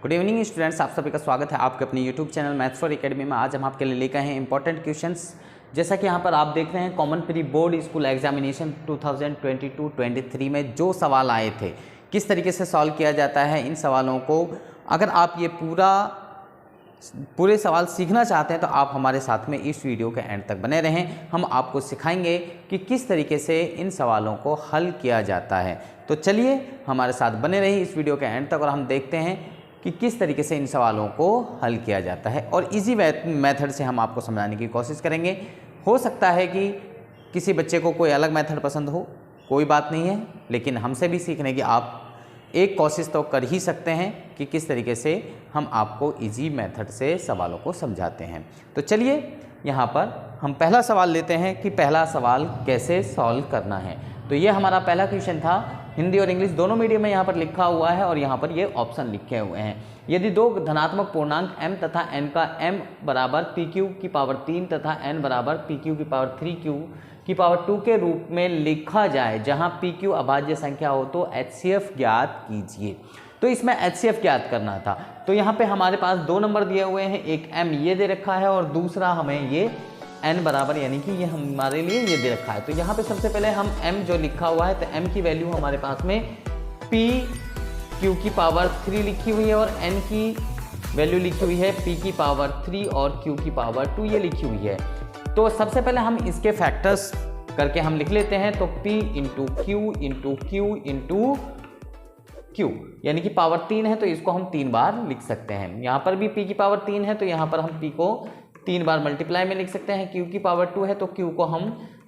Good evening students, आप सभी का स्वागत है आपके अपने YouTube channel maths for academy में। आज हम आपके लिए लेकर हैं इंपॉर्टेंट क्वेश्चंस। जैसा कि यहाँ पर आप देख रहे हैं, common pre board school examination 2022-23 में जो सवाल आए थे किस तरीके से सॉल्व किया जाता है इन सवालों को, अगर आप ये पूरे सवाल सीखना चाहते हैं तो आप हमारे साथ में इस वीडियो के एंड तक बने रहें। हम आपको सिखाएंगे कि किस तरीके से इन सवालों को हल किया जाता है। तो चलिए हमारे साथ बने रहिए इस वीडियो के एंड तक और हम देखते हैं कि किस तरीके से इन सवालों को हल किया जाता है और इजी मेथड से हम आपको समझाने की कोशिश करेंगे। हो सकता है कि किसी बच्चे को कोई अलग मेथड पसंद हो, कोई बात नहीं है, लेकिन हमसे भी सीखने की आप एक कोशिश तो कर ही सकते हैं कि किस तरीके से हम आपको इजी मेथड से सवालों को समझाते हैं। तो चलिए यहाँ पर हम पहला सवाल लेते हैं कि पहला सवाल कैसे सॉल्व करना है। तो ये हमारा पहला क्वेश्चन था, हिंदी और इंग्लिश दोनों मीडियम में यहाँ पर लिखा हुआ है और यहाँ पर ये ऑप्शन लिखे हुए हैं। यदि दो धनात्मक पूर्णांक m तथा n का m बराबर pq की पावर 3 तथा n बराबर pq की पावर 3q की पावर 2 के रूप में लिखा जाए, जहाँ pq अभाज्य संख्या हो तो HCF ज्ञात कीजिए। तो इसमें HCF ज्ञात करना था। तो यहाँ पे हमारे पास दो नंबर दिए हुए हैं, एक m ये दे रखा है और दूसरा हमें ये n बराबर यानी कि ये हमारे लिए ये दे रखा है। तो यहाँ पे सबसे पहले हम m जो लिखा हुआ है, तो m की वैल्यू हमारे पास में p q की पावर 3 लिखी हुई है और n की वैल्यू लिखी हुई है p की पावर 3 और q की पावर 2 ये लिखी हुई है। तो सबसे पहले हम इसके फैक्टर्स करके हम लिख लेते हैं। तो p into Q into Q into Q यानी कि पावर 3 है तो इसको हम 3 बार लिख सकते हैं। यहाँ पर भी p की पावर 3 है तो यहाँ पर हम p को 3 बार मल्टीप्लाई में लिख सकते हैं। q की पावर 2 है तो q को हम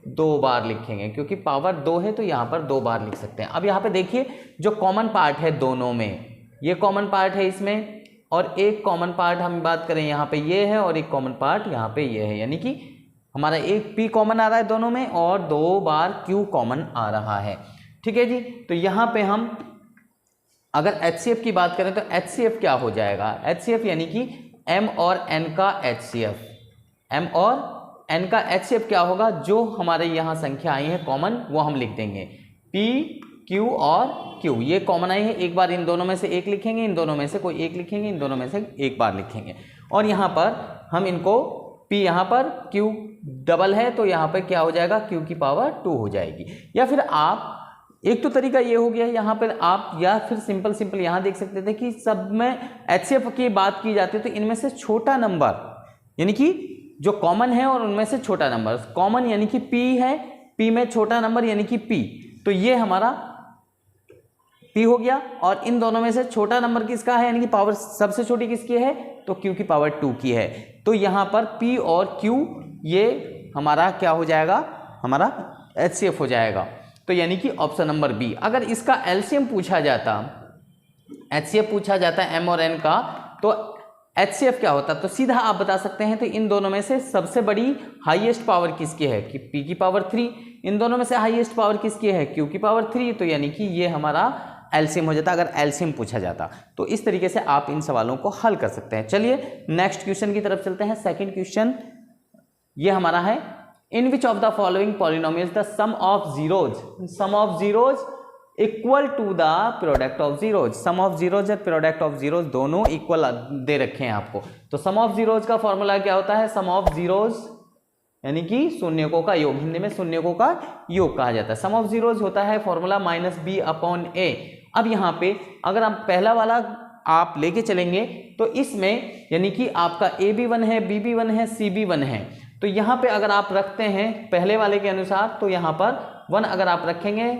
2 बार लिखेंगे, क्योंकि पावर 2 है तो यहाँ पर 2 बार लिख सकते हैं। अब यहाँ पे देखिए जो कॉमन पार्ट है दोनों में, ये कॉमन पार्ट है इसमें, और एक कॉमन पार्ट हम बात करें यहाँ पे ये है और एक कॉमन पार्ट यहाँ पे ये है, यानी कि हमारा एक p कॉमन आ रहा है दोनों में और 2 बार q कॉमन आ रहा है। ठीक है जी। तो यहाँ पे हम अगर HCF की बात करें तो HCF क्या हो जाएगा, HCF यानी कि m और n का HCF, m और n का HCF क्या होगा, जो हमारे यहाँ संख्या आई है कॉमन वो हम लिख देंगे। p q और q ये कॉमन आई है, एक बार इन दोनों में से एक लिखेंगे, इन दोनों में से कोई एक लिखेंगे, इन दोनों में से एक बार लिखेंगे और यहाँ पर हम इनको p यहाँ पर q डबल है तो यहाँ पर क्या हो जाएगा, q की पावर 2 हो जाएगी। या फिर आप एक तो तरीका ये हो गया यहाँ पर आप, या फिर सिंपल यहाँ देख सकते थे कि सब में HCF की बात की जाती है तो इनमें से छोटा नंबर यानी कि जो कॉमन है और उनमें से छोटा नंबर, कॉमन यानी कि p है, p में छोटा नंबर यानी कि p, तो ये हमारा p हो गया। और इन दोनों में से छोटा नंबर किसका है, यानी कि पावर सबसे छोटी किसकी है, तो q की पावर 2 की है। तो यहाँ पर p और q ये हमारा क्या हो जाएगा, हमारा HCF हो जाएगा। तो यानी कि ऑप्शन नंबर बी। अगर इसका एलसीएम पूछा जाता, HCF पूछा जाता है m और n का, तो HCF क्या होता, तो सीधा आप बता सकते हैं। तो इन दोनों में से सबसे बड़ी हाईएस्ट पावर किसकी है, कि p की पावर 3, इन दोनों में से हाईएस्ट पावर किसकी है, q की पावर 3, तो यानी कि ये हमारा एलसीएम हो जाता अगर एलसीएम पूछा जाता। तो इस तरीके से आप इन सवालों को हल कर सकते हैं। चलिए नेक्स्ट क्वेश्चन की तरफ चलते हैं। सेकंड क्वेश्चन ये हमारा है, in which of the following polynomials the sum of zeros equal to the product of zeros. Sum of zeros और प्रोडक्ट ऑफ जीरोज दोनों इक्वल दे रखे हैं आपको। तो सम ऑफ जीरोज का फॉर्मूला क्या होता है, सम ऑफ जीरोज यानी कि शून्यकों का योग, हिंदी में शून्यकों का योग कहा जाता है। सम ऑफ जीरोज होता है फॉर्मूला -b/a। अब यहाँ पे अगर आप पहला वाला आप लेके चलेंगे तो इसमें यानी कि आपका a भी 1 है, b भी 1 है, c भी 1 है। तो यहाँ पे अगर आप रखते हैं पहले वाले के अनुसार, तो यहाँ पर 1 अगर आप रखेंगे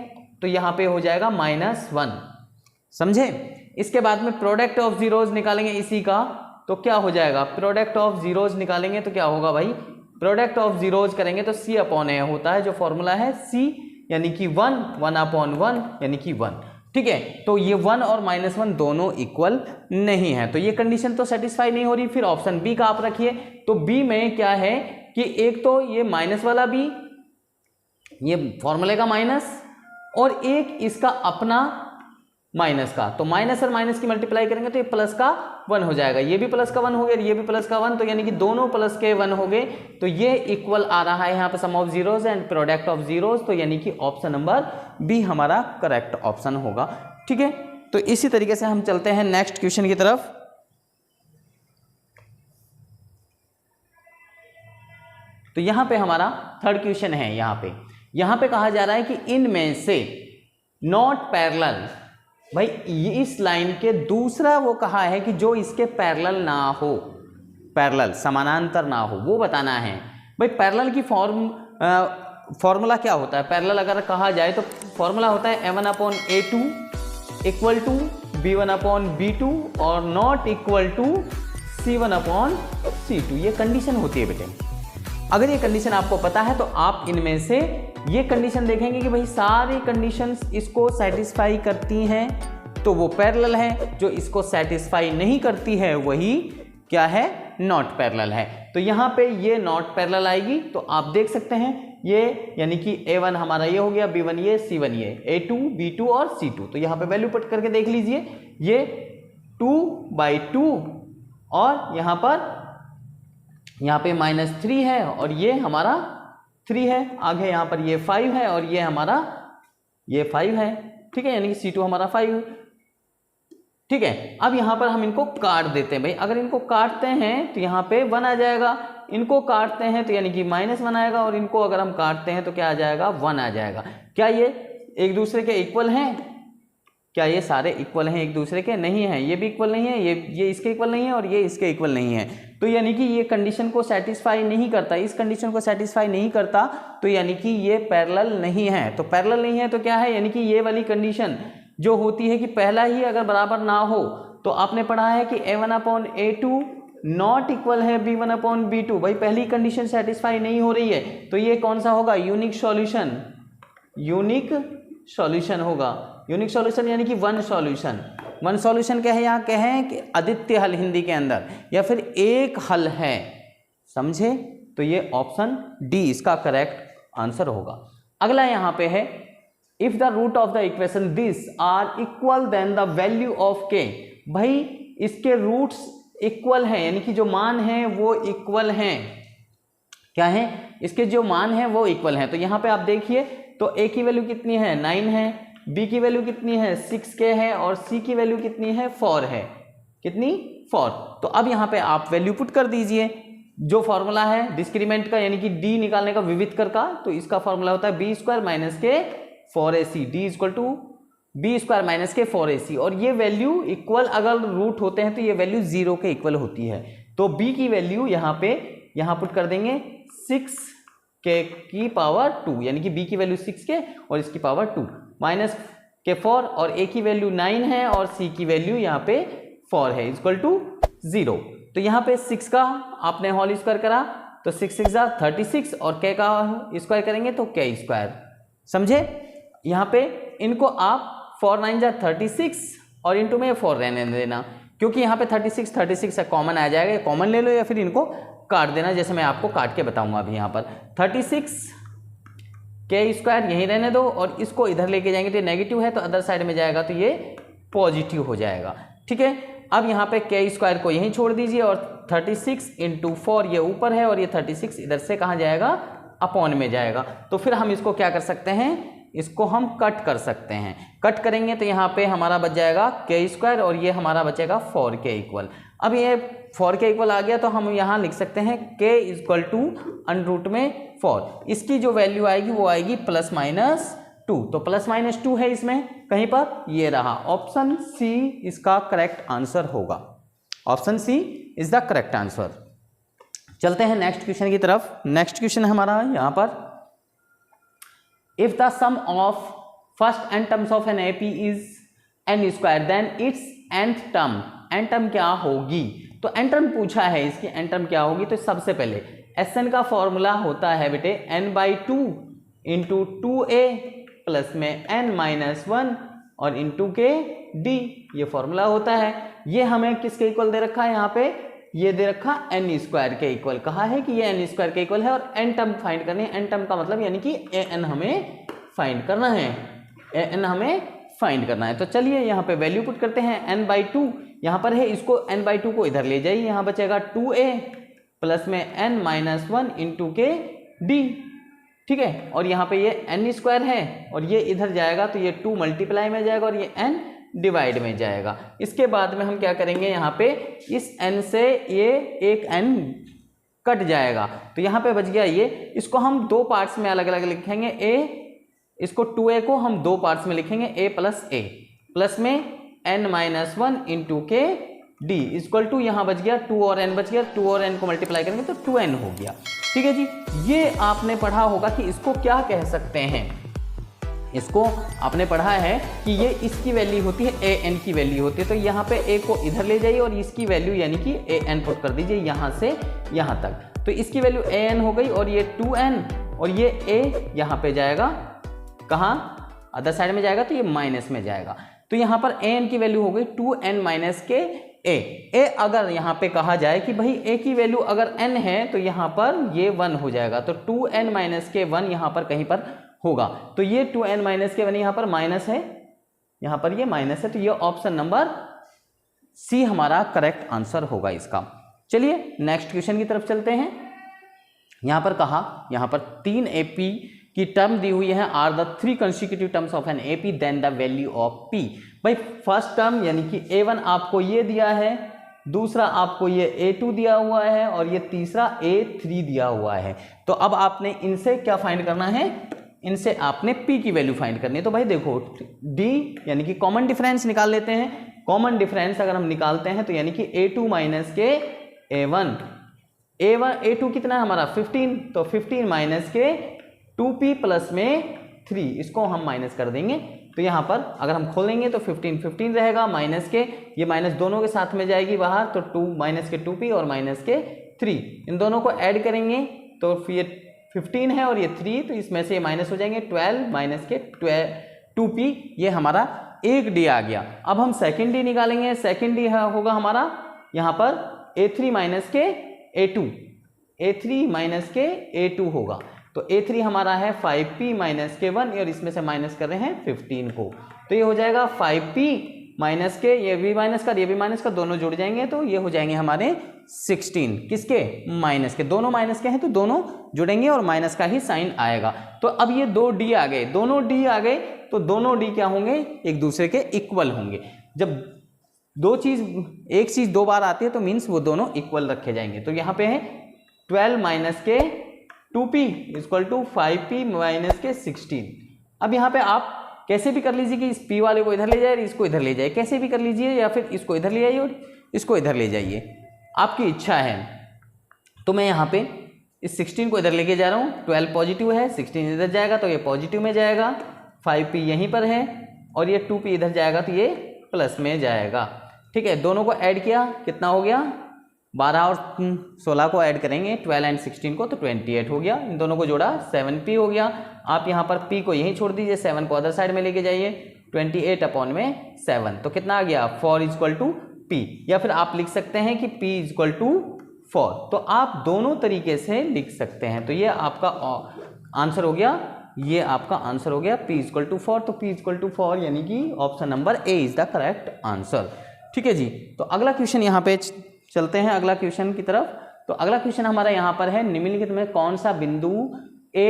तो यहाँ पे हो जाएगा -1, समझे। इसके बाद में प्रोडक्ट ऑफ जीरोज निकालेंगे इसी का, तो क्या हो जाएगा, प्रोडक्ट ऑफ जीरोज निकालेंगे तो क्या होगा भाई, प्रोडक्ट ऑफ जीरोज करेंगे तो c/a होता है, जो फॉर्मूला है c यानी कि 1/1 यानी कि 1। ठीक है। तो ये 1 और -1 दोनों इक्वल नहीं है, तो ये कंडीशन तो सेटिस्फाई नहीं हो रही। फिर ऑप्शन बी का आप रखिए। तो बी में क्या है कि एक तो ये माइनस वाला बी, ये फॉर्मूले का माइनस, और एक इसका अपना माइनस का। तो माइनस और माइनस की मल्टीप्लाई करेंगे तो ये प्लस का 1 हो जाएगा, ये भी प्लस का 1 हो गया, ये भी प्लस का 1, तो यानी कि दोनों प्लस के 1 हो गए। तो ये इक्वल आ रहा है यहाँ पे sum of zeros and product of zeros. तो यानी कि ऑप्शन नंबर बी हमारा करेक्ट ऑप्शन होगा। ठीक है। तो इसी तरीके से हम चलते हैं नेक्स्ट क्वेश्चन की तरफ। तो यहाँ पे हमारा थर्ड क्वेश्चन है। यहाँ पे कहा जा रहा है कि इनमें से नॉट पैरेलल, भाई इस लाइन के दूसरा वो कहा है कि जो इसके पैरेलल ना हो, पैरेलल समानांतर ना हो, वो बताना है। भाई पैरेलल की फॉर्मूला क्या होता है? पैरेलल अगर कहा जाए तो फॉर्मूला होता है A1/A2 इक्वल टू B1/B2 और नॉट इक्वल टू C1/C2। ये कंडीशन होती है बेटे। अगर ये कंडीशन आपको पता है तो आप इनमें से ये कंडीशन देखेंगे कि भाई सारी कंडीशंस इसको सेटिस्फाई करती हैं तो वो पैरेलल है, जो इसको सेटिस्फाई नहीं करती है वही क्या है? नॉट पैरेलल है। तो यहाँ पे ये नॉट पैरेलल आएगी। तो आप देख सकते हैं ये यानी कि A1 हमारा ये हो गया, B1 ये, C1 ये, A2 B2 और C2। तो यहाँ पे वैल्यू पुट करके देख लीजिए, ये 2/2 और यहाँ पे -3 है और ये हमारा 3 है। आगे यहाँ पर ये 5 है और ये हमारा ये 5 है। ठीक है, यानी कि C2 हमारा 5। ठीक है, अब यहाँ पर हम इनको काट देते हैं। भाई अगर इनको काटते हैं तो यहाँ पे 1 आ जाएगा, इनको काटते हैं तो यानी कि -1 आएगा और इनको अगर हम काटते हैं तो क्या आ जाएगा? 1 आ जाएगा। क्या ये एक दूसरे के इक्वल हैं? क्या ये सारे इक्वल हैं एक दूसरे के? नहीं है, ये भी इक्वल नहीं है, ये इसके इक्वल नहीं है और ये इसके इक्वल नहीं है। तो यानी कि ये कंडीशन को सेटिस्फाई नहीं करता, इस कंडीशन को सेटिस्फाई नहीं करता, तो यानी कि ये पैरेलल नहीं है। तो पैरेलल नहीं है तो क्या है? यानी कि ये वाली कंडीशन जो होती है कि पहला ही अगर बराबर ना हो, तो आपने पढ़ा है कि A1/A2 नॉट इक्वल है B1/B2। भाई पहली कंडीशन सेटिस्फाई नहीं हो रही है तो ये कौन सा होगा? यूनिक सॉल्यूशन होगा। यूनिक सॉल्यूशन यानी कि वन सॉल्यूशन क्या है? यहाँ क्या है कि अद्वितीय हल हिंदी के अंदर, या फिर एक हल है, समझे? तो ये ऑप्शन डी इसका करेक्ट आंसर होगा। अगला यहाँ पे है if the root of the equation this are equal then the value of K. भाई इसके रूट्स इक्वल हैं, यानी कि जो मान हैं वो इक्वल हैं। क्या है? इसके जो मान हैं वो इक्वल हैं। तो यहाँ पे आप देखिए तो a की वैल्यू कितनी है? 9 है, b की वैल्यू कितनी है? 6k है और c की वैल्यू कितनी है? 4 है। कितनी? 4। तो अब यहाँ पे आप वैल्यू पुट कर दीजिए। जो फॉर्मूला है डिस्क्रीमेंट का यानी कि d निकालने का विविधकर का, तो इसका फॉर्मूला होता है b² - k 4ac, d = b² - k 4ac। और ये वैल्यू इक्वल अगर रूट होते हैं तो ये वैल्यू 0 के इक्वल होती है। तो b की वैल्यू यहाँ पुट कर देंगे 6k की पावर 2, यानी कि b की वैल्यू 6k और इसकी पावर 2 - k4 और a की वैल्यू 9 है और c की वैल्यू यहाँ पे 4 है = 0। तो यहाँ पे 6 का आपने होल स्क्वायर करा तो 6 6 36 और k का स्क्वायर करेंगे तो k²। समझे? यहाँ पे इनको आप 4 9 36 और इंटू में 4 रहने देना, क्योंकि यहाँ पे 36 कॉमन आ जाएगा। कॉमन ले लो या फिर इनको काट देना, जैसे मैं आपको काट के बताऊंगा अभी। यहाँ पर 36 k² यहीं रहने दो और इसको इधर लेके जाएंगे तो ये नेगेटिव है, तो अदर साइड में जाएगा तो ये पॉजिटिव हो जाएगा। ठीक है, अब यहाँ पे k² को यहीं छोड़ दीजिए और 36 × 4 ये ऊपर है और ये 36 इधर से कहाँ जाएगा? अपॉन में जाएगा। तो फिर हम इसको क्या कर सकते हैं? इसको हम कट कर सकते हैं। कट करेंगे तो यहाँ पे हमारा बच जाएगा k² और ये हमारा बचेगा 4k इक्वल। अब ये 4k इक्वल आ गया तो हम यहाँ लिख सकते हैं k = √4। इसकी जो वैल्यू आएगी वो आएगी +-2। तो +-2 है इसमें कहीं पर, ये रहा। ऑप्शन सी इसका करेक्ट आंसर होगा। Option C is the correct answer. चलते हैं नेक्स्ट क्वेश्चन की तरफ। नेक्स्ट क्वेश्चन हमारा यहाँ पर if the sum of first n terms of an AP is n² then its nth term क्या होगी? तो n टर्म पूछा है, इसकी n टर्म क्या होगी? तो सबसे पहले Sn का फॉर्मूला होता है बेटे n/2 × 2a प्लस में n-1 और इंटू के d, ये फॉर्मूला होता है। ये हमें किसके इक्वल दे रखा है? यहाँ पे ये दे रखा n² के इक्वल। कहा है कि ये n² के इक्वल है और n टर्म फाइंड करनी है। n टर्म का मतलब यानी कि an हमें फाइंड करना है, an हमें फाइंड करना है। तो चलिए यहाँ पे वैल्यू पुट करते हैं। n/2 यहाँ पर है, इसको n/2 को इधर ले जाइए, यहाँ बचेगा 2a प्लस में n-1 इंटू के d। ठीक है, और यहाँ पे ये n² है और ये इधर जाएगा तो ये 2 मल्टीप्लाई में जाएगा और ये n डिवाइड में जाएगा। इसके बाद में हम क्या करेंगे? यहाँ पे इस n से ये एक n कट जाएगा। तो यहाँ पे बच गया ये, इसको हम दो पार्ट्स में अलग अलग लिखेंगे। इसको 2a को हम दो पार्ट्स में लिखेंगे, a प्लस a प्लस में n-1 इंटू के डी इक्वल टू, यहाँ बच गया 2 और n बच गया, 2 और n को मल्टीप्लाई करेंगे तो 2n हो गया। ठीक है जी, ये आपने पढ़ा होगा कि इसको क्या कह सकते हैं। इसको आपने पढ़ा है कि ये इसकी वैल्यू होती है, an की वैल्यू होती है। तो यहाँ पे a को इधर ले जाइए और इसकी वैल्यू यानी कि an पुट कर दीजिए यहाँ से यहाँ तक। तो इसकी वैल्यू an हो गई और ये 2n और ये a यहाँ पे जाएगा, कहाँ अदर साइड में जाएगा, तो ये माइनस में जाएगा। तो यहाँ पर an की वैल्यू हो गई 2n माइनस के a अगर यहाँ पे कहा जाए कि भाई a की वैल्यू अगर n है तो यहाँ पर ये 1 हो जाएगा। तो 2n माइनस के 1 यहाँ पर कहीं पर होगा। तो ये 2n माइनस के 1 यहाँ पर माइनस है, यहाँ पर ये माइनस है। तो ये ऑप्शन नंबर सी हमारा करेक्ट आंसर होगा इसका। चलिए नेक्स्ट क्वेश्चन की तरफ चलते हैं। यहाँ पर कहा, यहाँ पर 3 AP की टर्म दी हुई है, are the 3 consecutive terms of an AP then the value of P। भाई फर्स्ट टर्म यानी कि A1 आपको ये दिया है, दूसरा आपको ये A2 दिया हुआ है और ये तीसरा A3 दिया हुआ है। तो अब आपने इनसे क्या फाइंड करना है, इनसे आपने P की वैल्यू फाइंड करनी है। तो भाई देखो D यानी कि कॉमन डिफरेंस निकाल लेते हैं। कॉमन डिफरेंस अगर हम निकालते हैं तो यानी कि A2 माइनस के A1, A2 कितना है हमारा 15, तो 15 माइनस के 2P प्लस में 3, इसको हम माइनस कर देंगे। तो यहाँ पर अगर हम खोलेंगे तो 15 रहेगा, माइनस के ये माइनस दोनों के साथ में जाएगी बाहर, तो 2 माइनस के 2P और माइनस के 3, इन दोनों को ऐड करेंगे तो फिर 15 है और ये 3, तो इसमें से ये माइनस हो जाएंगे। 12 माइनस के 2P, ये हमारा एक D आ गया। अब हम सेकेंड D निकालेंगे। सेकेंड D होगा हमारा यहाँ पर A3 माइनस के A2, A3 माइनस के A2 होगा। तो A3 हमारा है 5P माइनस के 1 और इसमें से माइनस कर रहे हैं 15 को, तो ये हो जाएगा 5P माइनस के, ये भी माइनस का ये भी माइनस का, दोनों जुड़ जाएंगे तो ये हो जाएंगे हमारे 16। किसके, माइनस के, दोनों माइनस के हैं तो दोनों जुड़ेंगे और माइनस का ही साइन आएगा। तो अब ये 2 D आ गए, दोनों D आ गए तो दोनों D क्या होंगे, एक दूसरे के इक्वल होंगे। जब एक चीज दो बार आती है तो मीन्स वो दोनों इक्वल रखे जाएंगे। तो यहाँ पे है 12 माइनस के 2P equal to 5P minus के 16। अब यहाँ पे आप कैसे भी कर लीजिए कि इस P वाले को इधर ले जाए, इसको इधर ले जाए, कैसे भी कर लीजिए, या फिर इसको इधर ले आइए और इसको इधर ले जाइए, आपकी इच्छा है। तो मैं यहाँ पे इस 16 को इधर लेके जा रहा हूँ, 12 पॉजिटिव है, 16 इधर जाएगा तो ये पॉजिटिव में जाएगा, 5P यहीं पर है और ये 2P इधर जाएगा तो ये प्लस में जाएगा। ठीक है, दोनों को ऐड किया, कितना हो गया, 12 और 16 को ऐड करेंगे 12 एंड 16 को तो 28 हो गया। इन दोनों को जोड़ा 7P हो गया। आप यहाँ पर P को यहीं छोड़ दीजिए, 7 को अदर साइड में लेके जाइए, 28 अपॉन में 7, तो कितना आ गया 4 इक्वल टू P। या फिर आप लिख सकते हैं कि P इक्वल टू 4, तो आप दोनों तरीके से लिख सकते हैं। तो ये आपका आंसर हो गया, ये आपका आंसर हो गया P इक्वल टू 4। तो P इक्वल टू 4 यानी कि option number A is the correct answer. ठीक है जी, तो अगला क्वेश्चन यहाँ पे चलते हैं अगला क्वेश्चन की तरफ। तो अगला क्वेश्चन हमारा यहाँ पर है, निम्नलिखित में कौन सा बिंदु A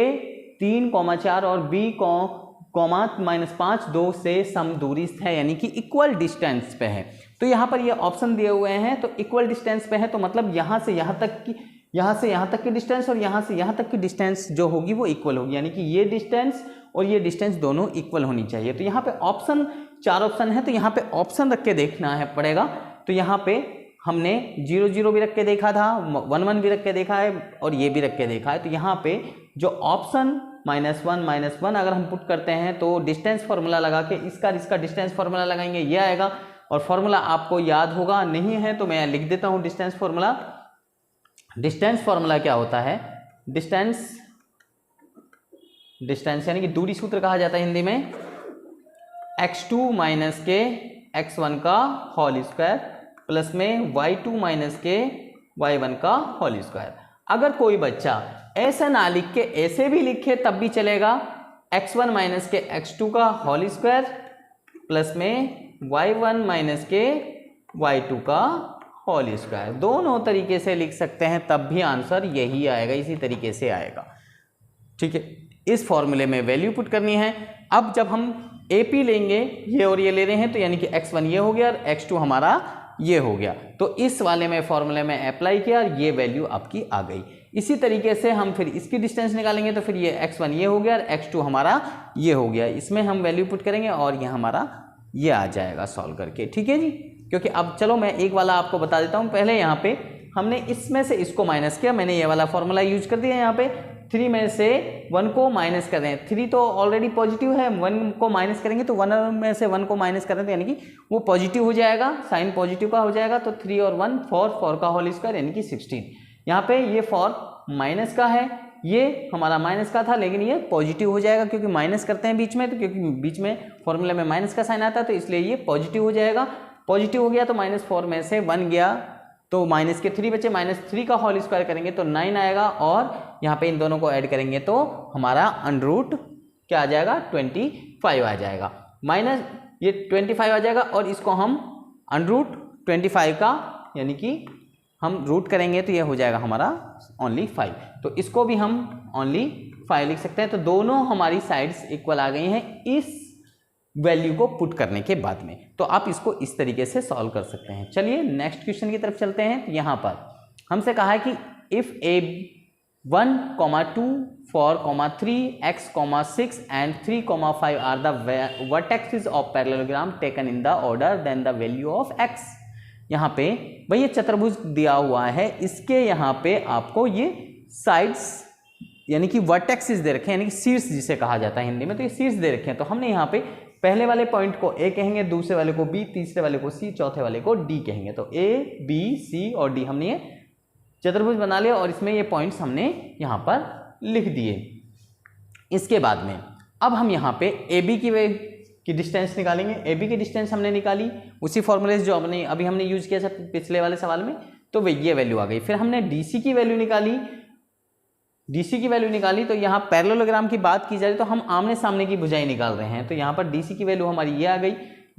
3,4 और B -5 2 से समदूरी है, यानी कि इक्वल डिस्टेंस पे है। तो यहाँ पर ये ऑप्शन दिए हुए हैं, तो इक्वल डिस्टेंस पे है तो मतलब यहाँ से यहाँ तक की डिस्टेंस और यहाँ से यहाँ तक की डिस्टेंस जो होगी वो इक्वल होगी, यानी कि ये डिस्टेंस और ये डिस्टेंस दोनों इक्वल होनी चाहिए। तो यहाँ पे ऑप्शन 4 ऑप्शन है, तो यहाँ पे ऑप्शन रख के देखना है पड़ेगा। तो यहाँ पे हमने 0 0 भी रख के देखा था, 1 1 भी रख के देखा है और ये भी रख के देखा है। तो यहाँ पे जो ऑप्शन -1 अगर हम पुट करते हैं तो डिस्टेंस फार्मूला लगा के इसका डिस्टेंस फार्मूला लगाएंगे, ये आएगा। और फार्मूला आपको याद होगा, नहीं है तो मैं लिख देता हूँ डिस्टेंस फार्मूला। डिस्टेंस फार्मूला क्या होता है, डिस्टेंस यानी कि दूरी सूत्र कहा जाता है हिंदी में, x2 माइनस के x1 का होल स्क्वायर प्लस में y2 माइनस के y1 का होल स्क्वायर। अगर कोई बच्चा ऐसा ना लिख के ऐसे भी लिखे तब भी चलेगा, x1 माइनस के x2 का होल स्क्वायर प्लस में y1 माइनस के y2 का होल स्क्वायर, दोनों तरीके से लिख सकते हैं, तब भी आंसर यही आएगा, इसी तरीके से आएगा। ठीक है, इस फॉर्मूले में वैल्यू पुट करनी है। अब जब हम AP लेंगे, ये और ये ले रहे हैं, तो यानी कि x1 ये हो गया और x2 हमारा ये हो गया। तो इस वाले में फॉर्मूले में अप्लाई किया और ये वैल्यू आपकी आ गई। इसी तरीके से हम फिर इसकी डिस्टेंस निकालेंगे तो फिर ये x1 ये हो गया और x2 हमारा ये हो गया। इसमें हम वैल्यू पुट करेंगे और ये हमारा ये आ जाएगा सॉल्व करके, ठीक है जी। क्योंकि अब चलो मैं एक वाला आपको बता देता हूँ। पहले यहाँ पे हमने इसमें से इसको माइनस किया, मैंने ये वाला फॉर्मूला यूज कर दिया। यहाँ पे 3 में से 1 को माइनस कर रहे हैं, 3 तो ऑलरेडी पॉजिटिव है, 1 को माइनस करेंगे तो 1 में से 1 को माइनस कर रहे हैं यानी कि वो पॉजिटिव हो जाएगा, साइन पॉजिटिव का हो जाएगा। तो 3 और 1 4 का होल स्क्वायर यानी कि 16। यहाँ पे ये 4 माइनस का है, ये हमारा माइनस का था लेकिन ये पॉजिटिव हो जाएगा क्योंकि माइनस करते हैं बीच में, तो क्योंकि बीच में फॉर्मूले में माइनस का साइन आता है तो इसलिए ये पॉजिटिव हो जाएगा। पॉजिटिव हो गया तो -4 में से 1 गया तो माइनस के 3 बचे, -3 का होल स्क्वायर करेंगे तो 9 आएगा और यहाँ पे इन दोनों को ऐड करेंगे तो हमारा अंडररूट क्या आ जाएगा 25 आ जाएगा। माइनस ये 25 आ जाएगा और इसको हम अंडररूट 25 का यानी कि हम रूट करेंगे तो ये हो जाएगा हमारा ओनली 5। तो इसको भी हम ओनली 5 लिख सकते हैं। तो दोनों हमारी साइड्स इक्वल आ गई हैं इस वैल्यू को पुट करने के बाद में। तो आप इसको इस तरीके से सॉल्व कर सकते हैं। चलिए नेक्स्ट क्वेश्चन की तरफ चलते हैं। यहाँ पर हमसे कहा है कि if a1, 2, 4, 3, x, 6 and 3, 5 are the vertices of parallelogram taken in the order then the value of x। यहाँ पे भाई ये चतुर्भुज दिया हुआ है, इसके यहाँ पे आपको ये साइड्स यानी कि वर्टेक्सेस दे रखे हैं, यानी कि शीर्ष जिसे कहा जाता है हिंदी में, तो ये शीर्ष दे रखे हैं। तो हमने यहाँ पे पहले वाले पॉइंट को A कहेंगे, दूसरे वाले को B, तीसरे वाले को C, चौथे वाले को D कहेंगे। तो A, B, C और D हमने ये चतुर्भुज बना लिया और इसमें ये पॉइंट्स हमने यहाँ पर लिख दिए। इसके बाद में अब हम यहाँ पे AB की डिस्टेंस निकालेंगे। AB की डिस्टेंस हमने निकाली उसी फॉर्मूले जो अभी हमने यूज किया था पिछले वाले सवाल में, तो ये वैल्यू आ गई। फिर हमने DC की वैल्यू निकाली, DC की वैल्यू निकाली तो यहाँ पैरेललोग्राम की बात की जाए तो हम आमने सामने की भुजाएं निकाल रहे हैं। तो यहाँ पर DC की वैल्यू हमारी ये आ गई,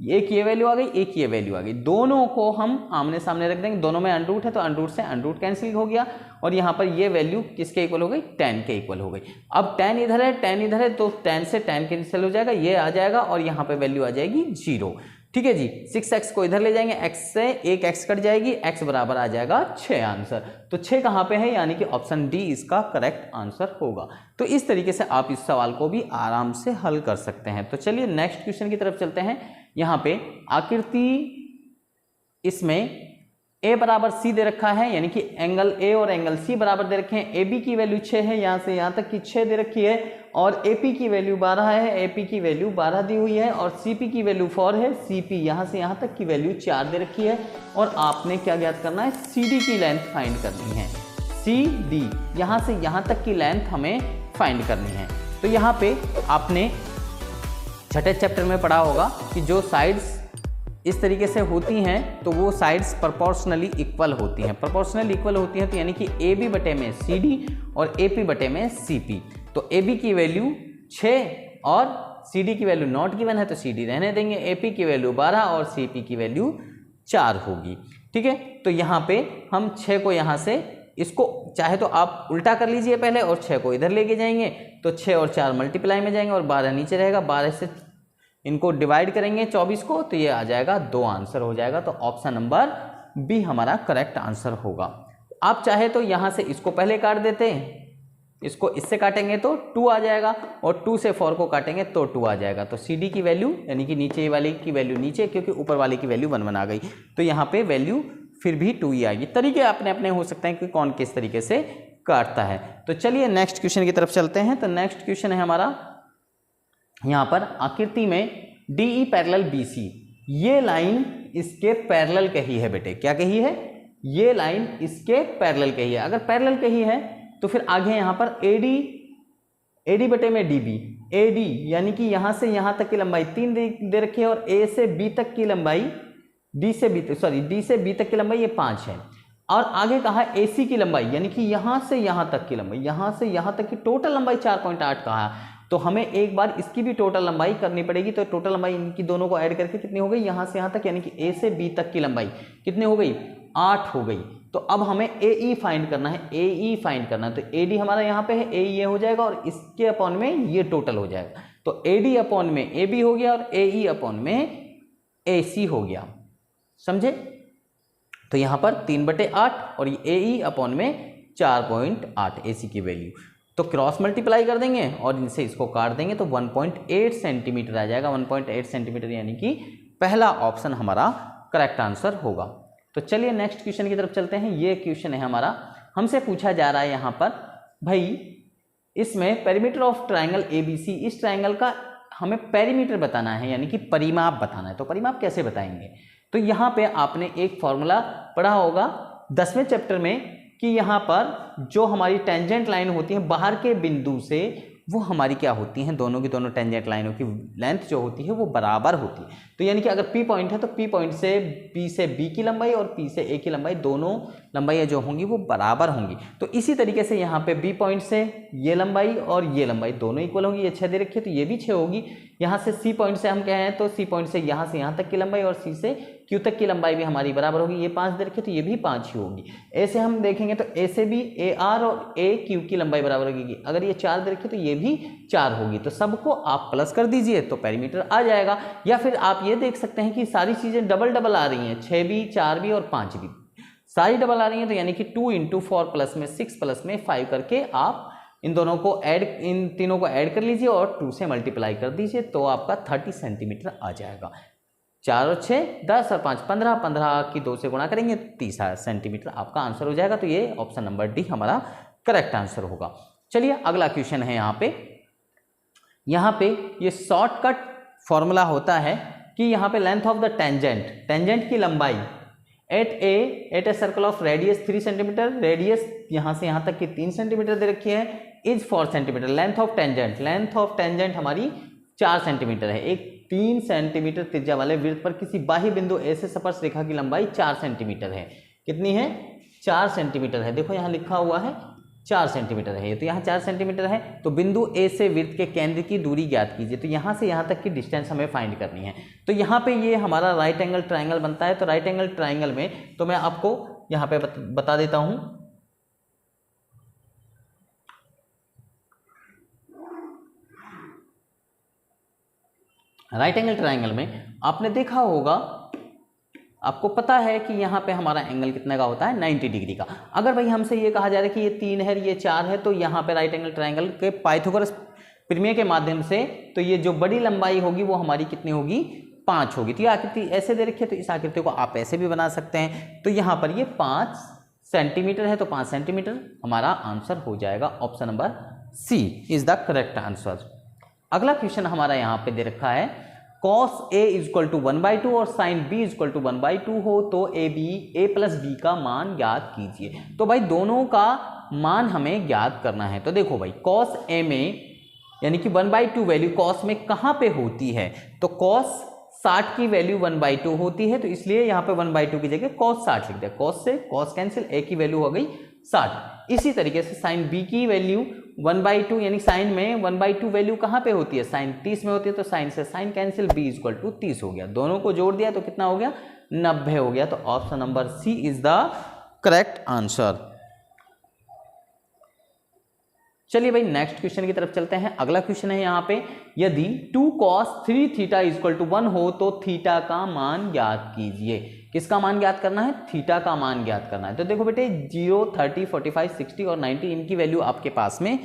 एक ये वैल्यू आ गई, एक ये वैल्यू आ गई। दोनों को हम आमने सामने रख देंगे, दोनों में अंडररूट है तो अंडररूट से अंडररूट कैंसिल हो गया और यहाँ पर ये वैल्यू किसके इक्वल हो गई, tan के इक्वल हो गई। अब tan इधर है, tan इधर है तो tan से tan कैंसिल हो जाएगा, ये आ जाएगा और यहाँ पे वैल्यू आ जाएगी 0। ठीक है जी। 6x को इधर ले जाएंगे, x से एक x कट जाएगी, x बराबर आ जाएगा 6 आंसर। तो 6 कहाँ पे है, यानी कि ऑप्शन डी इसका करेक्ट आंसर होगा। तो इस तरीके से आप इस सवाल को भी आराम से हल कर सकते हैं। तो चलिए नेक्स्ट क्वेश्चन की तरफ चलते हैं। यहाँ पे आकृति इसमें a बराबर c दे रखा है, यानी कि एंगल a और एंगल c बराबर दे रखे हैं। ab की वैल्यू 6 है, यहाँ से यहाँ तक की 6 दे रखी है और AP की वैल्यू 12 है, AP की वैल्यू 12 दी हुई है और CP की वैल्यू 4 है, CP यहाँ से यहाँ तक की वैल्यू 4 दे रखी है। और आपने क्या ज्ञात करना है, CD की लेंथ फाइंड करनी है। CD यहाँ से यहाँ तक की लेंथ हमें फाइंड करनी है। तो यहाँ पे आपने छठे चैप्टर में पढ़ा होगा कि जो साइड्स इस तरीके से होती हैं तो वो साइड्स प्रोपोर्शनली इक्वल होती हैं। प्रोपोर्शनली इक्वल होती हैं तो यानी कि AB बटे में CD और AP बटे में CP। तो AB की वैल्यू 6 और CD की वैल्यू नॉट गिवन है तो CD रहने देंगे। AP की वैल्यू 12 और CP की वैल्यू 4 होगी। ठीक है, तो यहाँ पे हम 6 को यहाँ से, इसको चाहे तो आप उल्टा कर लीजिए पहले और 6 को इधर लेके जाएंगे तो 6 और 4 मल्टीप्लाई में जाएंगे और 12 नीचे रहेगा। 12 से इनको डिवाइड करेंगे 24 को तो ये आ जाएगा 2 आंसर हो जाएगा। तो ऑप्शन नंबर बी हमारा करेक्ट आंसर होगा। आप चाहे तो यहाँ से इसको पहले काट देते हैं, इसको इससे काटेंगे तो 2 आ जाएगा और 2 से 4 को काटेंगे तो 2 आ जाएगा। तो CD की वैल्यू यानी कि नीचे वाले की वैल्यू नीचे, क्योंकि ऊपर वाले की वैल्यू 1 आ गई तो यहाँ पे वैल्यू फिर भी 2 ही आएगी। तरीके अपने अपने हो सकते हैं कि कौन किस तरीके से काटता है। तो चलिए नेक्स्ट क्वेश्चन की तरफ चलते हैं। तो नेक्स्ट क्वेश्चन है हमारा यहाँ पर आकृति में DE पैरेलल BC, ये लाइन इसके पैरेलल कही है बेटे। क्या कही है, ये लाइन इसके पैरेलल कही है। अगर पैरेलल कही है तो फिर आगे यहाँ पर AD बटे में DB, AD यानी कि यहाँ से यहाँ तक की लंबाई 3 दे रखी है और A से B तक की लंबाई D से B तक की लंबाई ये 5 है। और आगे कहा AC की लंबाई यानी कि यहाँ से यहाँ तक की लंबाई, यहाँ से यहाँ तक की टोटल लंबाई 4.8 कहा है। तो हमें एक बार इसकी भी टोटल लंबाई करनी पड़ेगी। तो टोटल लंबाई इनकी दोनों को ऐड करके कितनी हो गई, यहाँ से यहाँ तक यानी कि A से B तक की लंबाई कितनी हो गई, 8 हो गई। तो अब हमें AE फाइंड करना है, AE फाइंड करना है। तो AD हमारा यहाँ पे है, AE ये हो जाएगा और इसके अपॉन में ये टोटल हो जाएगा। तो AD अपॉन में AB हो गया और AE अपॉन में AC हो गया। समझे, तो यहाँ पर 3/8 और ए ई अपॉन में 4.8 AC की वैल्यू, तो क्रॉस मल्टीप्लाई कर देंगे और इनसे इसको काट देंगे तो 1.8 सेंटीमीटर आ जाएगा। 1.8 सेंटीमीटर यानी कि पहला ऑप्शन हमारा करेक्ट आंसर होगा। तो चलिए नेक्स्ट क्वेश्चन की तरफ चलते हैं। ये क्वेश्चन है हमारा, हमसे पूछा जा रहा है यहाँ पर भाई इसमें पेरीमीटर ऑफ ट्राइंगल ABC, इस ट्राइंगल का हमें पेरीमीटर बताना है यानी कि परिमाप बताना है। तो परिमाप कैसे बताएंगे? तो यहाँ पे आपने एक फॉर्मूला पढ़ा होगा 10वें चैप्टर में कि यहाँ पर जो हमारी टेंजेंट लाइन होती है बाहर के बिंदु से, वो हमारी क्या होती हैं, दोनों की दोनों टेंजेंट लाइनों की लेंथ जो होती है वो बराबर होती है। तो यानी कि अगर P पॉइंट है तो P पॉइंट से P से B की लंबाई और P से A की लंबाई, दोनों लंबाइयाँ जो होंगी वो बराबर होंगी। तो इसी तरीके से यहाँ पे B पॉइंट से ये लंबाई और ये लंबाई दोनों इक्वल होंगी। ये 6 दे रखी है तो ये भी 6 होगी। यहाँ से C पॉइंट से हम क्या है तो C पॉइंट से यहाँ तक की लंबाई और C से Q तक की लंबाई भी हमारी बराबर होगी। ये 5 दे रखी है तो ये भी 5 ही होगी। A से हम देखेंगे तो A से भी AR और AQ की लंबाई बराबर होगी। अगर ये 4 दे रखी है तो ये भी 4 होगी। तो सबको आप प्लस कर दीजिए तो पेरीमीटर आ जाएगा। या फिर आप ये देख सकते हैं कि सारी चीज़ें डबल डबल आ रही हैं, 6 भी, 4 भी और 5 भी सारी डबल आ रही हैं। तो यानी कि 2 × 4 प्लस में 6 प्लस में 5 करके आप इन दोनों को ऐड, इन तीनों को ऐड कर लीजिए और 2 से मल्टीप्लाई कर दीजिए तो आपका 30 सेंटीमीटर आ जाएगा। 4 और 6 10 और 5 15, 15 की 2 से गुणा करेंगे 30 सेंटीमीटर आपका आंसर हो जाएगा। तो ये ऑप्शन नंबर डी हमारा करेक्ट आंसर होगा। चलिए अगला क्वेश्चन है यहाँ पे ये शॉर्टकट फॉर्मूला होता है कि यहाँ पे लेंथ ऑफ द टेंजेंट की लंबाई at a circle of radius 3 centimetre, radius यहाँ से यहाँ तक की 3 सेंटीमीटर दे रखी है, is 4 centimetre. Length of tangent हमारी 4 सेंटीमीटर है। एक 3 सेंटीमीटर त्रिज्या वाले वृत्त पर किसी बाह्य बिंदु ए से स्पर्श रेखा की लंबाई 4 सेंटीमीटर है। कितनी है? 4 सेंटीमीटर है। देखो यहाँ लिखा हुआ है 4 सेंटीमीटर है, तो यहाँ 4 सेंटीमीटर है। तो बिंदु ए से वृत्त के केंद्र की दूरी ज्ञात कीजिए। तो यहाँ से यहाँ तक की डिस्टेंस हमें फाइंड करनी है। तो यहाँ पे ये हमारा राइट एंगल ट्राइंगल बनता है। तो राइट एंगल ट्राइंगल में तो मैं आपको यहाँ पे बता देता हूँ। राइट एंगल ट्राइंगल में आपने देखा होगा, आपको पता है कि यहाँ पे हमारा एंगल कितने का होता है 90 डिग्री का। अगर भाई हमसे ये कहा जा रहा है कि ये 3 है ये 4 है, तो यहाँ पे राइट एंगल ट्राइंगल के पाइथागोरस प्रमेय के माध्यम से तो ये जो बड़ी लंबाई होगी वो हमारी कितनी होगी 5 होगी। तो ये आकृति ऐसे दे रखी है तो इस आकृति को आप ऐसे भी बना सकते हैं। तो यहाँ पर ये 5 सेंटीमीटर है तो 5 सेंटीमीटर हमारा आंसर हो जाएगा। Option number C is the correct answer. अगला क्वेश्चन हमारा यहाँ पे दे रखा है cos A = 1/2 और sin B = 1/2 हो तो A प्लस B का मान ज्ञात कीजिए। तो भाई दोनों का मान हमें ज्ञात करना है। तो देखो भाई cos A में यानी कि 1/2 वैल्यू cos में कहाँ पे होती है? तो cos 60 की वैल्यू 1/2 होती है, तो इसलिए यहाँ पे 1/2 की जगह cos 60 लिख दिया। cos से cos कैंसिल, A की वैल्यू हो गई 60। इसी तरीके से sin B की वैल्यू 1/2 यानी साइन में 1/2 वैल्यू कहाँ पे होती है? साइन 30 में होती है, तो साइन से साइन कैंसिल, B = 30 हो गया। दोनों को जोड़ दिया तो कितना हो गया 90 हो गया। तो option number C is the correct answer. चलिए भाई नेक्स्ट क्वेश्चन की तरफ चलते हैं। अगला क्वेश्चन है यहाँ पे, यदि 2 cos 3 थीटा = 1 हो तो थीटा का मान ज्ञात कीजिए। किसका मान ज्ञात करना है? थीटा का मान ज्ञात करना है। तो देखो बेटे 0 30 45 60 और 90 इनकी वैल्यू आपके पास में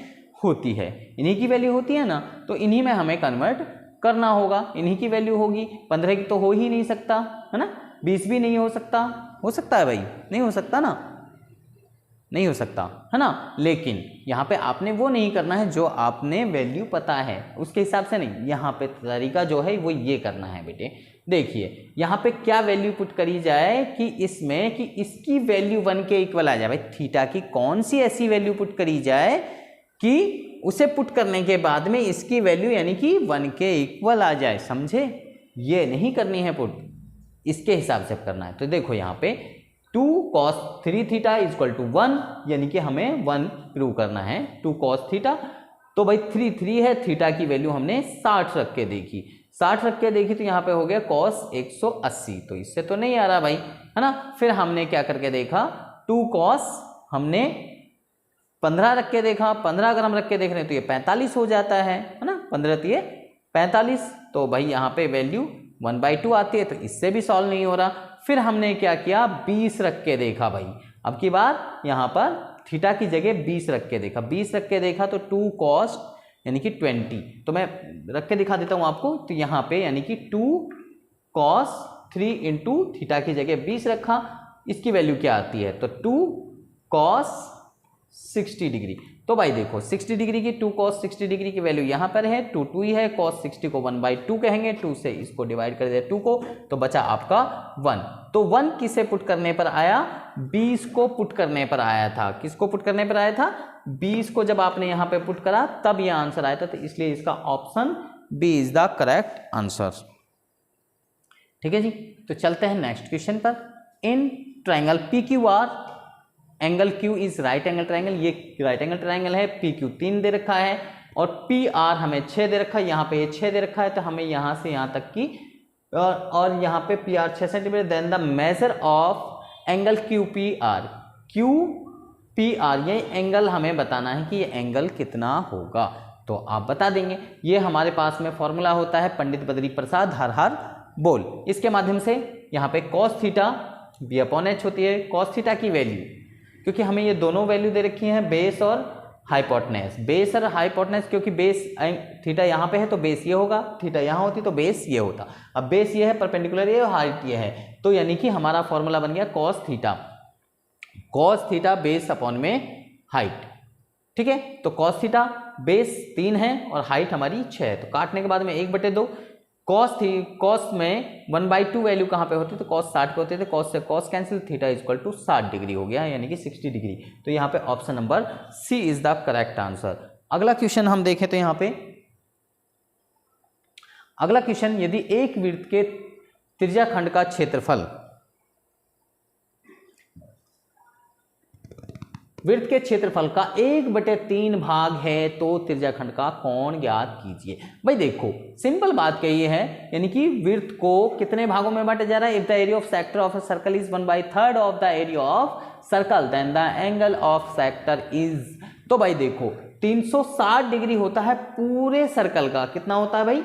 होती है, इन्हीं की वैल्यू होती है ना, तो इन्हीं में हमें कन्वर्ट करना होगा। इन्हीं की वैल्यू होगी। 15 की तो हो ही नहीं सकता है ना, 20 भी नहीं हो सकता। हो सकता है भाई? नहीं हो सकता ना, नहीं हो सकता है ना। लेकिन यहाँ पे आपने वो नहीं करना है जो आपने वैल्यू पता है उसके हिसाब से नहीं, यहाँ पे तरीका जो है वो ये करना है बेटे। देखिए यहाँ पे क्या वैल्यू पुट करी जाए कि इसमें कि इसकी वैल्यू 1 के इक्वल आ जाए। भाई थीटा की कौन सी ऐसी वैल्यू पुट करी जाए कि उसे पुट करने के बाद में इसकी वैल्यू यानी कि 1 के इक्वल आ जाए, समझे? ये नहीं करनी है पुट, इसके हिसाब से करना है। तो देखो यहाँ पे 2 cos 3 थीटा = 1 यानी कि हमें 1 प्रूव करना है। 2 cos थीटा तो भाई 3 है, थीटा की वैल्यू हमने 60 रख के देखी, 60 रख के देखी तो यहाँ पे हो गया cos 180। तो इससे तो नहीं आ रहा भाई, है ना। फिर हमने क्या करके देखा, 2 cos हमने 15 रख के देखा, 15 अगर हम रख के देख रहे हैं तो ये 45 हो जाता है ना। 15 तो ये 45, तो भाई यहाँ पे वैल्यू 1/2 आती है, तो इससे भी सॉल्व नहीं हो रहा। फिर हमने क्या किया, 20 रख के देखा भाई। अब की बार यहाँ पर थीटा की जगह 20 रख के देखा, 20 रख के देखा तो 2 cos यानी कि 20, तो मैं रख के दिखा देता हूँ आपको। तो यहाँ पे यानी कि 2 cos 3 इंटू थीटा की जगह 20 रखा, इसकी वैल्यू क्या आती है, तो 2 cos 60 डिग्री। तो भाई देखो 60 डिग्री की 2 cos 60 डिग्री की वैल्यू यहाँ पर है 2 2 ही है, cos 60 को 1/2 कहेंगे, 2 से इसको डिवाइड कर दिया 2 को, तो बचा आपका 1। तो 1 किसे पुट करने पर आया, 20 को पुट करने पर आया था। किसको पुट करने पर आया था, 20 को जब आपने यहाँ पे पुट करा तब यह आंसर आया था, तो इसलिए इसका option B is the correct answer. ठीक है जी, तो चलते हैं नेक्स्ट क्वेश्चन पर। In triangle PQR angle Q is right angle triangle, ये राइट एंगल ट्राइंगल है, PQ 3 दे रखा है और PR हमें 6 दे रखा है, यहाँ पे ये 6 दे रखा है, तो हमें यहाँ से यहाँ तक की और यहाँ पे PR 6 centimetre. Then the measure of angle QPR, QPR ये एंगल हमें बताना है कि ये एंगल कितना होगा, तो आप बता देंगे। ये हमारे पास में फॉर्मूला होता है पंडित बद्री प्रसाद हर हर बोल, इसके माध्यम से यहाँ पे cos थीटा B/H होती है। cos थीटा की वैल्यू, क्योंकि हमें ये दोनों वैल्यू दे रखी हैं, बेस और हाइपोटेनस, बेस और हाइपोटेनस, क्योंकि बेस थीटा यहाँ पे है तो बेस ये होगा, थीटा यहाँ होती तो बेस ये होता। अब बेस ये है, परपेंडिकुलर ये और हाइट ये है, तो यानी कि हमारा फॉर्मूला बन गया cos थीटा बेस अपॉन में हाइट। ठीक है, तो cos थीटा बेस 3 है और हाइट हमारी 6 है, तो काटने के बाद में 1/2। cos में 1/2 वैल्यू कहाँ पे होती है, तो cos 60 पे होते थे, cos से cos cancel, theta equal to 60 degree हो गया, यानी कि 60 डिग्री। तो यहाँ पे option number C is the correct answer. अगला क्वेश्चन हम देखें तो यहाँ पे अगला क्वेश्चन, यदि एक वृत्त के त्रिज्याखंड का क्षेत्रफल वृत्त के क्षेत्रफल का 1/3 भाग है तो त्रिज्याखंड का कोण ज्ञात कीजिए। भाई देखो सिंपल बात क्या ये है, यानी कि वृत्त को कितने भागों में बांटा जा रहा है। If the area of sector of a circle is 1/3 of the area of circle then the angle of sector is, तो भाई देखो 360 डिग्री होता है पूरे सर्कल का, कितना होता है भाई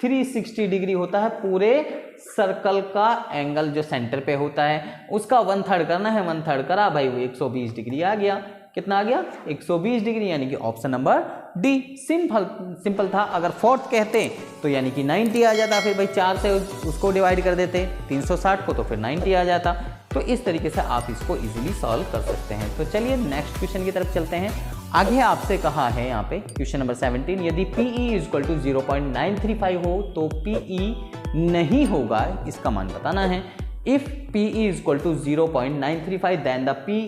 360 डिग्री होता है पूरे सर्कल का एंगल जो सेंटर पे होता है, उसका 1/3 करना है, 1/3 करा भाई वो 120 डिग्री आ गया। कितना आ गया 120 डिग्री, यानी कि ऑप्शन नंबर डी। सिंपल था। अगर 4th कहते तो यानी कि 90 आ जाता, फिर भाई 4 से उसको डिवाइड कर देते 360 को, तो फिर 90 आ जाता। तो इस तरीके से आप इसको इजीली सॉल्व कर सकते हैं। तो चलिए नेक्स्ट क्वेश्चन की तरफ चलते हैं। आगे आपसे कहा है यहाँ पे क्वेश्चन नंबर 17, यदि PE इक्वल टू 0.935 हो तो PE नहीं होगा, इसका मान बताना है। If PE equal to 0.935 then the P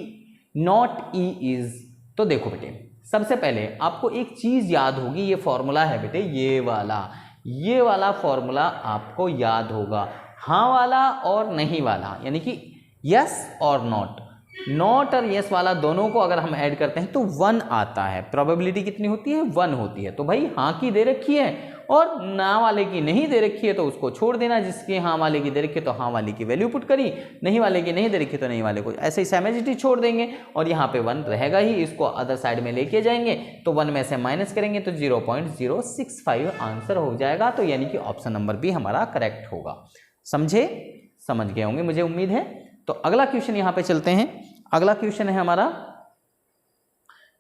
not E is, तो देखो बेटे सबसे पहले आपको एक चीज याद होगी, ये फॉर्मूला है बेटे ये वाला फॉर्मूला आपको याद होगा, हाँ वाला और नहीं वाला, यानी कि यस और नॉट और यस वाला दोनों को अगर हम ऐड करते हैं तो 1 आता है। प्रोबेबिलिटी कितनी होती है 1 होती है। तो भाई हाँ की दे रखी है और ना वाले की नहीं दे रखी है तो उसको छोड़ देना, जिसकी हाँ वाले की दे रखी है तो हाँ वाले की वैल्यू पुट करी, नहीं वाले की नहीं दे रखी तो नहीं वाले को ऐसे ही सैमेजिटी छोड़ देंगे और यहाँ पे 1 रहेगा ही, इसको अदर साइड में लेके जाएंगे तो 1 में से माइनस करेंगे तो 0.065 आंसर हो जाएगा। तो यानी कि ऑप्शन नंबर बी हमारा करेक्ट होगा। समझ गए होंगे मुझे उम्मीद है। तो अगला क्वेश्चन यहाँ पे चलते हैं। अगला क्वेश्चन है हमारा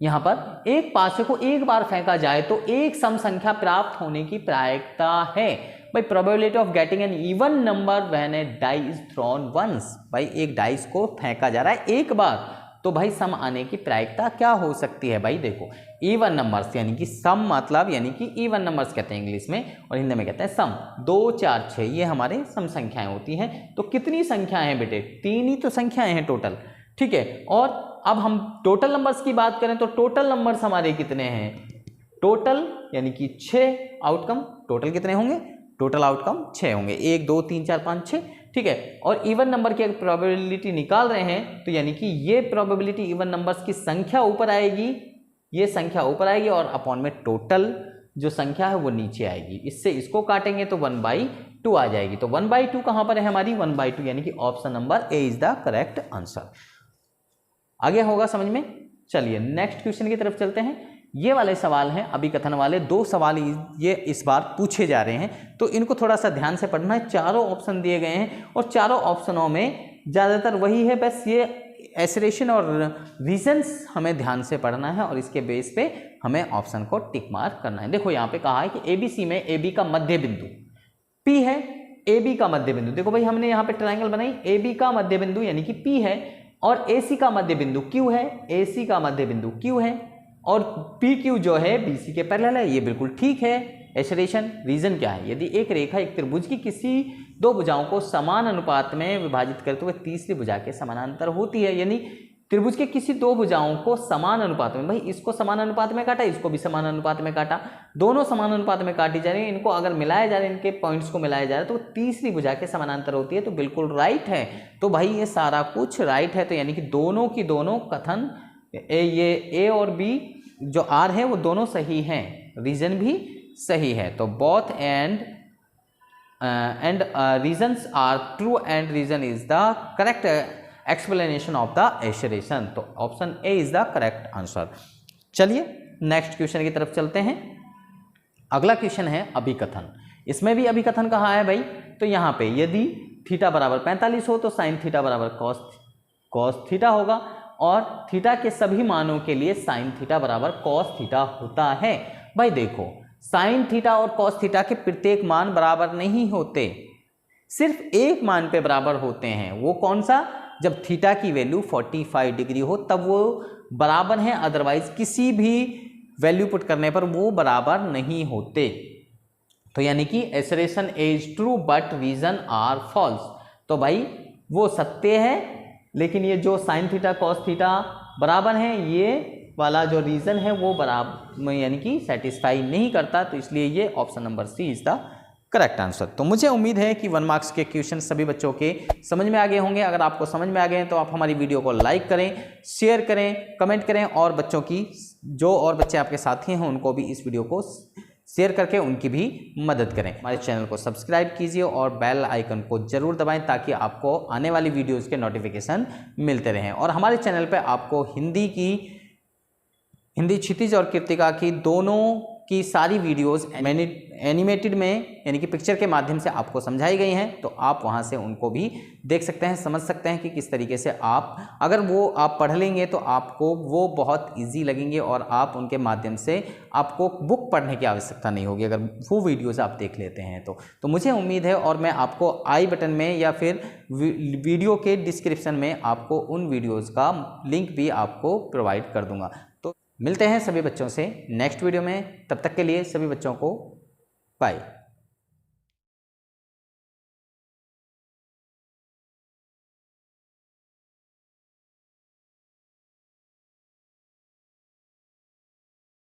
यहाँ पर, एक पासे को एक बार फेंका जाए तो एक सम संख्या प्राप्त होने की प्रायिकता है। भाई probability of getting an even number when a die is thrown once. भाई एक डाइस को फेंका जा रहा है एक बार, तो भाई सम आने की प्रायिकता क्या हो सकती है। भाई देखो इवन नंबर्स यानी कि सम मतलब यानी कि इवन नंबर्स कहते हैं इंग्लिश में और हिंदी में कहते हैं सम। 2 4 6 ये हमारे सम संख्याएं होती हैं। तो कितनी संख्याएं हैं बेटे 3 ही तो संख्याएं हैं टोटल, ठीक है। और अब हम टोटल नंबर्स की बात करें तो टोटल नंबर्स हमारे कितने हैं, टोटल यानी कि 6 आउटकम, टोटल कितने होंगे, टोटल आउटकम 6 होंगे, 1 2 3 4 5 6, ठीक है। और इवन नंबर की अगर प्रोबेबिलिटी निकाल रहे हैं तो यानी कि ये प्रोबेबिलिटी इवन नंबर्स की संख्या ऊपर आएगी, ये संख्या ऊपर आएगी और अपॉन में टोटल जो संख्या है वो नीचे आएगी। इससे इसको काटेंगे तो 1/2 आ जाएगी। तो 1/2 कहाँ पर है हमारी 1/2, यानी कि option number A is the correct answer. आगे होगा समझ में। चलिए नेक्स्ट क्वेश्चन की तरफ चलते हैं। ये वाले सवाल हैं अभिकथन वाले, 2 सवाल ये इस बार पूछे जा रहे हैं, तो इनको थोड़ा सा ध्यान से पढ़ना है। चारों ऑप्शन दिए गए हैं और चारों ऑप्शनों में ज़्यादातर वही है, बस ये एसरेशन और रीजंस हमें ध्यान से पढ़ना है और इसके बेस पे हमें ऑप्शन को टिक मार्क करना है। देखो यहाँ पे कहा है कि ABC में AB का मध्य बिंदु P है, AB का मध्य बिंदु, देखो भाई हमने यहाँ पे ट्रायंगल बनाई, AB का मध्य बिंदु यानी कि P है और AC का मध्य बिंदु Q है, AC का मध्य बिंदु Q है और PQ जो है BC के पैरेलल है, ये बिल्कुल ठीक है। एसरेशन रीजन क्या है, यदि एक रेखा एक त्रिभुज की किसी 2 भुजाओं को समान अनुपात में विभाजित करे तो वह तीसरी भुजा के समानांतर होती है। यानी त्रिभुज के किसी 2 भुजाओं को समान अनुपात में, भाई इसको समान अनुपात में काटा, इसको भी समान अनुपात में काटा, दोनों समान अनुपात में काटी जा रही है, इनको अगर मिलाया जा रहा है, इनके पॉइंट्स को मिलाया जा रहा है तो तीसरी भुजा के समानांतर होती है, तो बिल्कुल राइट है। तो भाई ये सारा कुछ राइट है, तो यानी कि दोनों की दोनों कथन ये A और B जो R है वो दोनों सही हैं, रीजन भी सही है। तो both and reasons are true and reason is the correct explanation of the assertion, तो option A is the correct answer. चलिए नेक्स्ट क्वेश्चन की तरफ चलते हैं। अगला क्वेश्चन है अभिकथन, इसमें भी अभिकथन कहा है भाई, तो यहाँ पे यदि थीटा बराबर 45 हो तो साइन थीटा बराबर कॉस थीटा होगा और थीटा के सभी मानों के लिए साइन थीटा बराबर कॉस थीटा होता है। भाई देखो साइन थीटा और कॉस थीटा के प्रत्येक मान बराबर नहीं होते, सिर्फ एक मान पे बराबर होते हैं। वो कौन सा, जब थीटा की वैल्यू 45 डिग्री हो तब वो बराबर हैं, अदरवाइज किसी भी वैल्यू पुट करने पर वो बराबर नहीं होते। तो यानी कि assertion is true but reason are false, तो भाई वो सत्य है लेकिन ये जो साइन थीटा कॉस थीटा बराबर हैं, ये वाला जो रीजन है वो बराबर यानी कि सेटिस्फाई नहीं करता, तो इसलिए ये option number C is the correct answer. तो मुझे उम्मीद है कि 1 मार्क्स के क्वेश्चन सभी बच्चों के समझ में आ गए होंगे। अगर आपको समझ में आ गए हैं तो आप हमारी वीडियो को लाइक करें, शेयर करें, कमेंट करें और बच्चों की जो और बच्चे आपके साथी हैं उनको भी इस वीडियो को शेयर करके उनकी भी मदद करें। हमारे चैनल को सब्सक्राइब कीजिए और बेल आइकन को जरूर दबाएं ताकि आपको आने वाली वीडियोज़ के नोटिफिकेशन मिलते रहें। और हमारे चैनल पर आपको हिंदी क्षितिज और कृतिका की दोनों की सारी वीडियोस एनिमेटेड में यानी कि पिक्चर के माध्यम से आपको समझाई गई हैं, तो आप वहां से उनको भी देख सकते हैं, समझ सकते हैं कि किस तरीके से आप अगर वो आप पढ़ लेंगे तो आपको वो बहुत इजी लगेंगे और आप उनके माध्यम से आपको बुक पढ़ने की आवश्यकता नहीं होगी अगर वो वीडियोज़ आप देख लेते हैं तो मुझे उम्मीद है और मैं आपको आई बटन में या फिर वीडियो के डिस्क्रिप्शन में आपको उन वीडियोज़ का लिंक भी आपको प्रोवाइड कर दूँगा। मिलते हैं सभी बच्चों से नेक्स्ट वीडियो में, तब तक के लिए सभी बच्चों को बाय।